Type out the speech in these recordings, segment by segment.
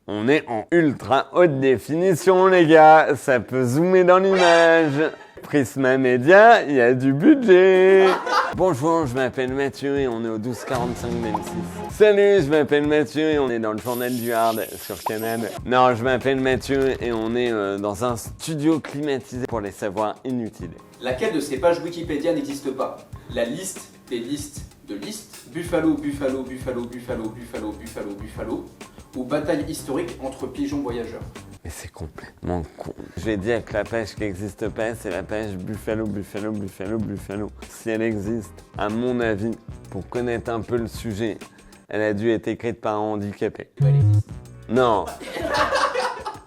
On est en ultra haute définition, les gars. Ça peut zoomer dans l'image. Prisma Media, il y a du budget. Bonjour, je m'appelle Mathieu et on est au 1245 d'M6. Salut, je m'appelle Mathieu et on est dans le journal du Hard sur Canal. Non, je m'appelle Mathieu et on est dans un studio climatisé pour les savoirs inutiles. Laquelle de ces pages Wikipédia n'existe pas? La liste des listes de listes, Buffalo, Buffalo, Buffalo, Buffalo, Buffalo, Buffalo, Buffalo, ou bataille historique entre pigeons voyageurs. Mais c'est complètement con. Je vais dire que la page qui n'existe pas, c'est la page Buffalo, Buffalo, Buffalo, Buffalo. Si elle existe, à mon avis, pour connaître un peu le sujet, elle a dû être écrite par un handicapé. Non.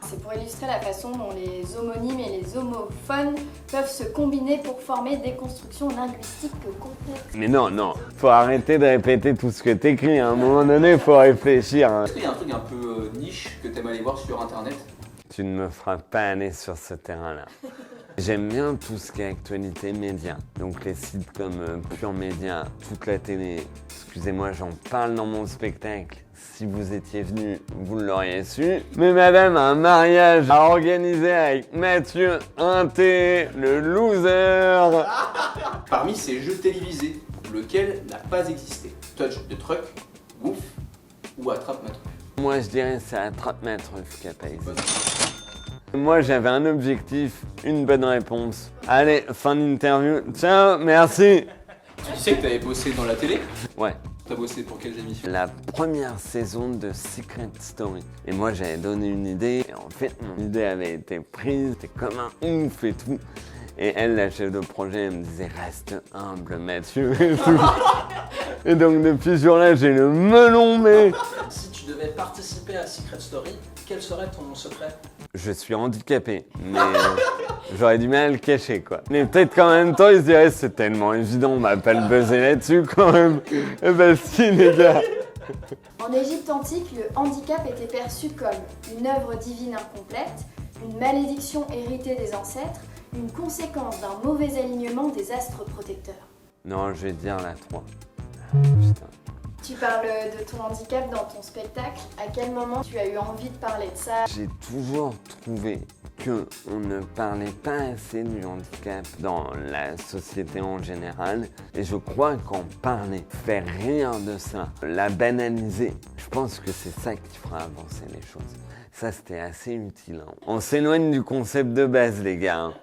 C'est pour illustrer la façon dont les homonymes et les homophones peuvent se combiner pour former des constructions linguistiques complètes. Mais non, faut arrêter de répéter tout ce que t'écris. À un moment donné, faut réfléchir. Est-ce qu'il y a un truc un peu niche que t'aimes aller voir sur internet? Tu ne me feras pas aller sur ce terrain-là. J'aime bien tout ce qui est actualité média. Donc les sites comme Pure Média, toute la télé. Excusez-moi, j'en parle dans mon spectacle. Si vous étiez venu, vous l'auriez su. Mais madame a un mariage à organiser avec Mathieu Inté, le loser. Parmi ces jeux télévisés, lequel n'a pas existé? Touch the Truck, Woof ou Attrape ma truffe? Moi, je dirais c'est Attrape ma truffe qui a pas existé. Moi, j'avais un objectif, une bonne réponse. Allez, fin d'interview. Ciao, merci. Tu sais que t'avais bossé dans la télé? Ouais. T'as bossé pour quelles émissions? La première saison de Secret Story. Et moi, j'avais donné une idée. Et en fait, mon idée avait été prise. C'était comme un ouf et tout. Et elle, la chef de projet, elle me disait « Reste humble, Mathieu. » et tout. Et donc, depuis ce jour-là, j'ai le melon, mais... Si tu devais participer à Secret Story, quel serait ton secret? Je suis handicapé, mais j'aurais du mal à le cacher, quoi. Mais peut-être qu'en même temps, ils se diraient « C'est tellement évident, on va pas le buzzer là-dessus, quand même. » Eh ben si, les gars. En Égypte antique, le handicap était perçu comme une œuvre divine incomplète, une malédiction héritée des ancêtres, une conséquence d'un mauvais alignement des astres protecteurs. Non, je vais dire la 3. Putain. Tu parles de ton handicap dans ton spectacle. À quel moment tu as eu envie de parler de ça? J'ai toujours trouvé qu'on ne parlait pas assez du handicap dans la société en général. Et je crois qu'en parler, faire rire de ça, la banaliser, je pense que c'est ça qui fera avancer les choses. Ça, c'était assez utile. Hein. On s'éloigne du concept de base, les gars. Hein.